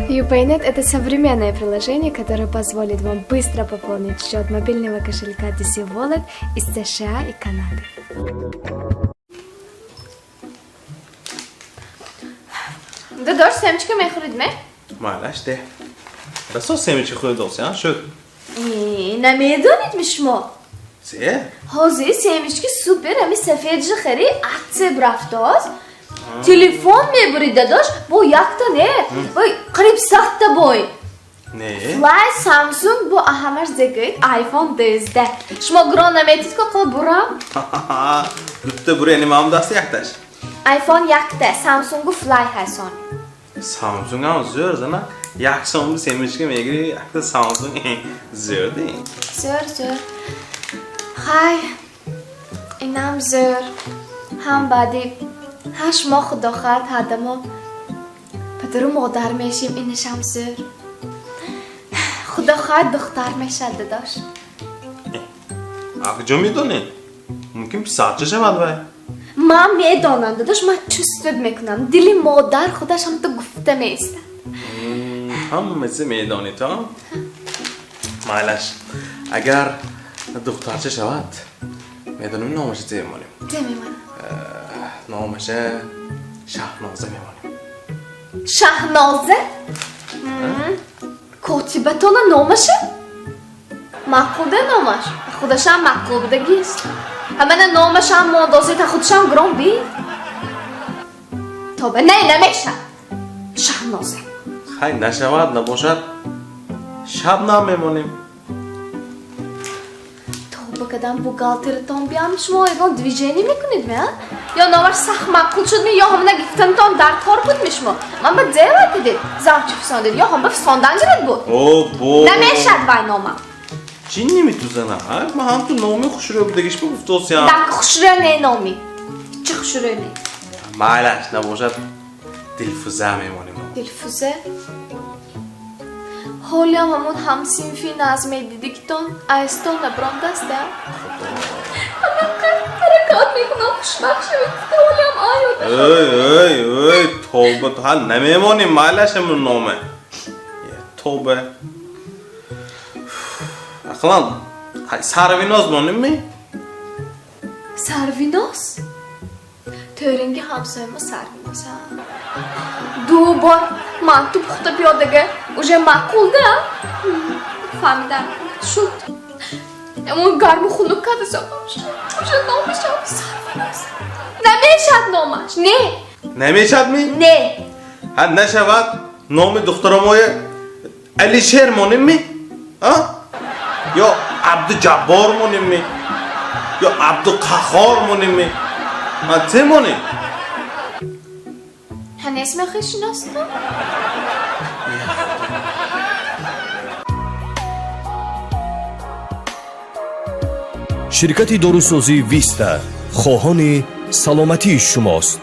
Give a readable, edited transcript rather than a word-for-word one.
UPayNet – это современное приложение, которое позволит вам быстро пополнить счет мобильного кошелька DC Wallet из США и Канады. Dadosh, semchka mekhridme? معلش ده بس سیمچی خود دوست شد نمیدونید شما زیه حاضر سیمچکی سوپر همی سفیدش خری عطسه برفتاز تلفن میبرید داداش با یکتا نه بای قریب سخته بای نه فلای سامسونگ با احمر زگید آیفون 12 شما گران نمیتید که قل برام دوسته بره نمام دسته یکتاش آیفون یکتا سامسونگ فلای هستن سامسونگ هم زور زنه یک سامسونگ سیمچکی میگیری یکتا سامسونگ زور دی زور خای اینم زور هم بعدی 8 ماه خدا خواهد هده ما پدر و مادر میشیم اینش هم زور خدا خواهد دختر میشه داداش کجا میدونی؟ ممکن ساعت شود باید من میدانم داداش من چستد میکنم دلی مادر خودش هم تو گفته میسته هم مثل میدانی تا؟ مایلش اگر دخترچه شود میدونیم نامش چه میمانیم نامش شهنازه میمانیم شهنازه؟ کاتبتان نامشه؟ مقوده نامش خودش هم مقودگیست همه نامش هم مادازی تا خودش هم گرام بی تا به نمیشه شهنازه خیلی نشود نباشد شبنم میمانیم بکدم بوگالترتان بیام شما ایگان دویجینی میکنید می یا نامش سخت مقود شد می یا همونه گفتنتان در کار بود می شما من به دیوه دیدید زرچی فساندید یا هم به فساندن جرد بود نمیشد بای نامم چی نمیتوزنه من هم تو نامی خوشوره بودگیش بگفت در خوشوره نه نامی چه خوشوره نه مالش نباشد دلفوزه میمانیم دلفوزه حالی هم همون همسینفی نظمه دیدی که تون ایستان نبرام دسته همه حرکات میکنم خوشبخت شوید حالی هم آیو ای توبه تو حال نمیمانیم مالش همون نامه توبه اخلان سرویناز مانیم می؟ سرویناز؟ ترینگی همسایه ما سرویناز هم دو بار من تو پخته پیادگه اوژه مقولده فهمیدم شد اون گرم و خلوک کرده ساقمش اوژه نامش هم سرویناز نمیشد نامش نه نمیشد می؟ نه حد نشود نام دخترمای علی شیر مانیم می؟ یا عبد جبار مانیم می؟ یا عبد قخار مانیم می؟ من چه مانیم؟ هن اسم خیلی شناستم؟ شرکت داروسازی ویستا خواهان سلامتی شماست.